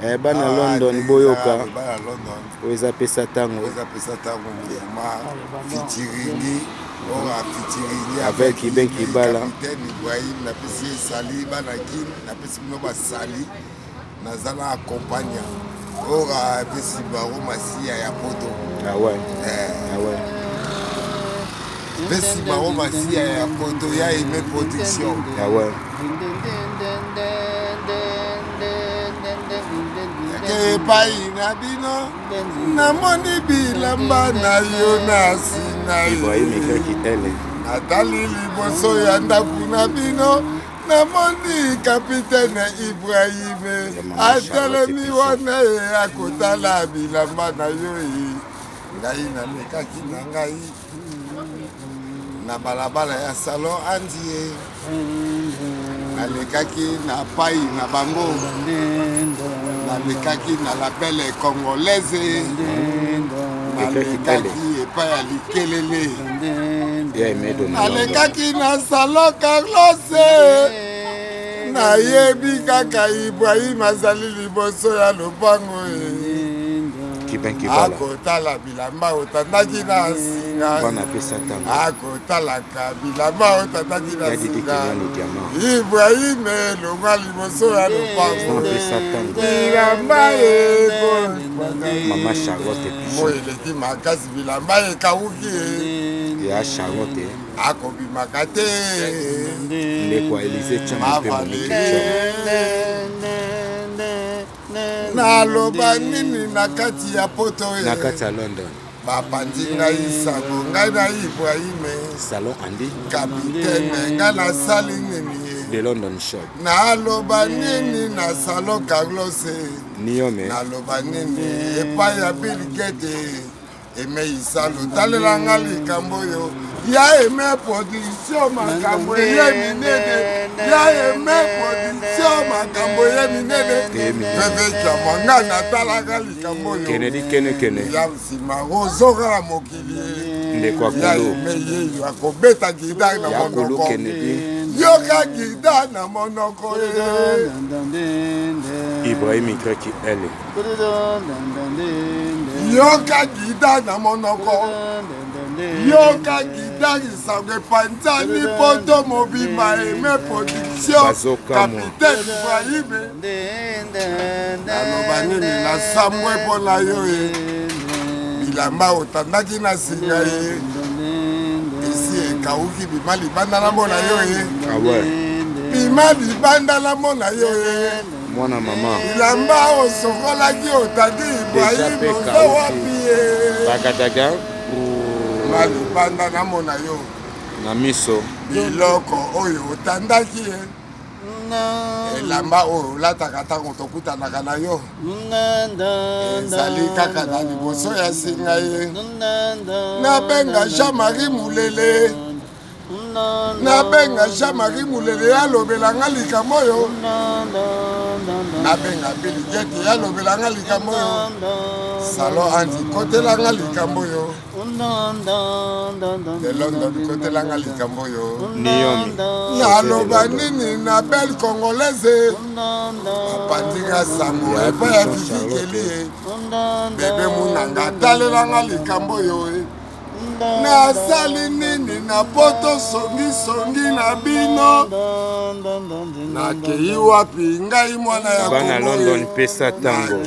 bana London boyoka bana London oza pesa tango featuring ora featuring avec Iben Kibala capitaine Ibrahim na pesi sali bana kin na pesi no ba sali nazala accompagna ora pesi baro masia ya poto ah ouais pesi baro masia ya poto ya aimé production ah ouais epai na bino namoni bilamba na yo na singa Ibrahim Ekaki ele natali liboso ya ndako na bino namoni kapitaine Ibrahim atelemi wana ye akotala bilamba na yo ngai nalekaki na ngai na balabala ya salon andie nalekaki na pai na bango nalekaki na la belle congolaise nalekaki epai ya likelele nalekaki na salon Carlos nayebi kaka Ibrahim azali liboso ya lopango akotala bilamba otandaki na singa akotalaka bilamba otandaki na singa Ibrahim elonga liboso ya lopango bilamba mo eleki makasi bilamba ekawuki akobimaka te naloba nini na kati ya poto na kati ya London bapandi ngai sango ngai na Ibrahim salon andi kapitaine ngai nasali nini de London shop naloba nini na salon Carlos niome naloba nini epai ya Bill Gates emeisalo talelanga likambo yo ya eme production makambo ye minene ya eme production makambo ye minene vevekya mwanga natalaka likambo yo kene ya nsima ozoka na mokili ya eme yeyo akobeta gida na monoko yoka gida na monoko Ibrahim Ekaki ele yoka gida na monoko yoka gida isango epanzani poto mobima eme production capitaine Ibrahim naloba nini nasambwe mpona yo bilamba otandaki na singa ye esi ekawuki bima libanda na mona yo bima libanda na mona yo mwana mama bilamba osokolaki otandi Ibrahim ozo wapi bagadaga na libanda na mona yo na miso biloko oyo otandaki elamba oyo olataka ntango tokutanaka na yo ezali kaka na liboso ya singa ye nabenga Jean-Marie Mulele nabenga Jean-Marie Mulele yalobelanga likambo oyo nabenga Bill Gates yalobelanga likambo oyo salon andi kotelanga likambo oyo de London kotelanga likambo oyo naloba nini na belle congolaise apandinga sango epai ya bifikeli bebe munanga atalelanga likambo oyo nasali nini na poto songisongi na bino nakei wapi ngai mwana ya bana London pesa tango